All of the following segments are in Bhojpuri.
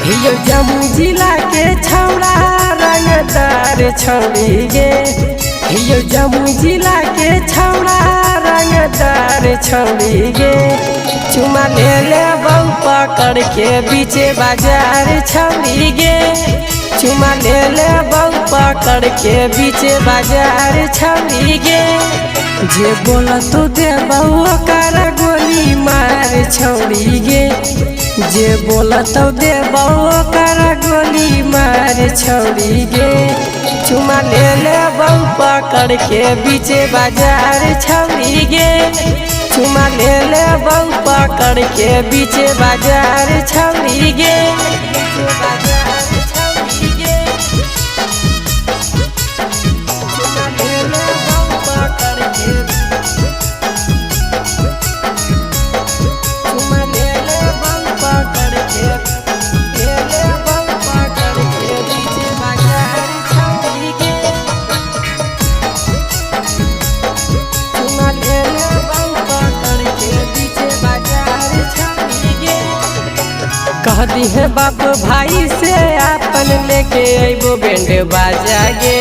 हियो जमुई जिला के छौड़ा रंगदार छौड़ी गे। हियो जमुई जिला के छौड़ा रंगदार छौड़ी गे। चुमा ले बहु पकड़ के बीचे बाजार छौड़ी गे। चुमा ले बहु पकड़ के बीचे बाजार छौड़ी गे। जे बोला तो दे बहु कर गोली मार छौड़ी गे। जे बोला तो दे बहु कर गोली मार छौड़ी गे। चुमा ले बहु पकड़ के बीचे बाजार छौड़ी गे। चुमा ले बहु पकड़ के बीचे बाजार छौड़ी गे। कह दी है बाप भाई से आपन लेके अबो बैंड बाजा गे।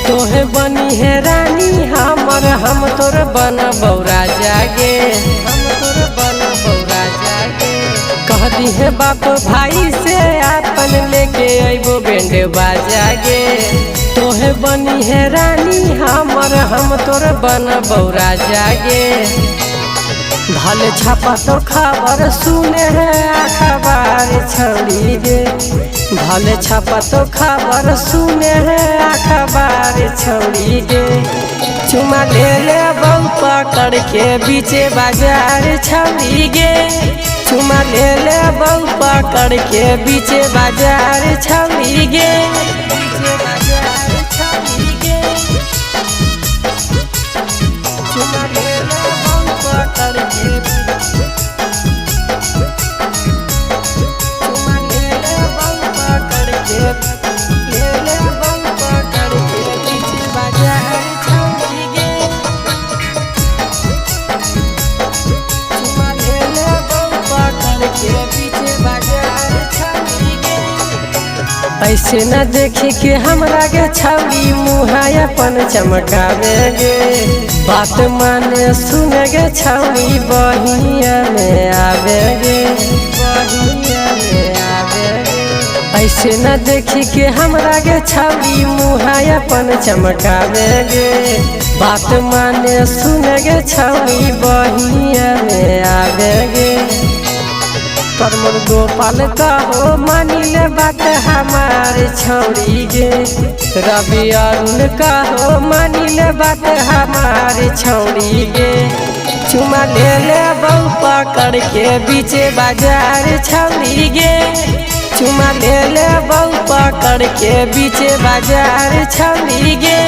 तोहे बनी है रानी हमर हम तोर बन बौरा जागे। हम तोर बन बौरा जागे। कह दी है बाप भाई से आपन लेके अबो बैंड बाजा गे। तोहे बनी है रानी हमर हम तोर बन बौरा जागे। भले छापा तो खबर सुने है अखबार छौड़ी गे। भले छापा तो खबर सुने है अखबार छौड़ी गे। चुमा ले बहु पकड़ के बीचे बाजार छौड़ी गे। चुमा ले बहु पकड़ के बीचे बाजार छौड़ी गे। ऐसे न देखे के हमरा के छौड़ी मुँह अपन चमकावे गे। बात माने सुने गे छौड़ी बहिया में आवे गे। बहिया में आवे गे। ऐसे न देखी के हमरा के छौड़ी मुँह अपन चमकावे गे। बात माने सुने गे छौड़ी बहिया में आवे गे। परमर गोपाल कहो मानिल बात हमार छौड़ी गे। रवि अरुण कहो मानिल बात हमार छौड़ी गे। चुमा ले बहु पकड़ के बीचे बाजार छौड़ी गे। चुमा ले बहु पकड़ के बीचे बाजार छौड़ी गे।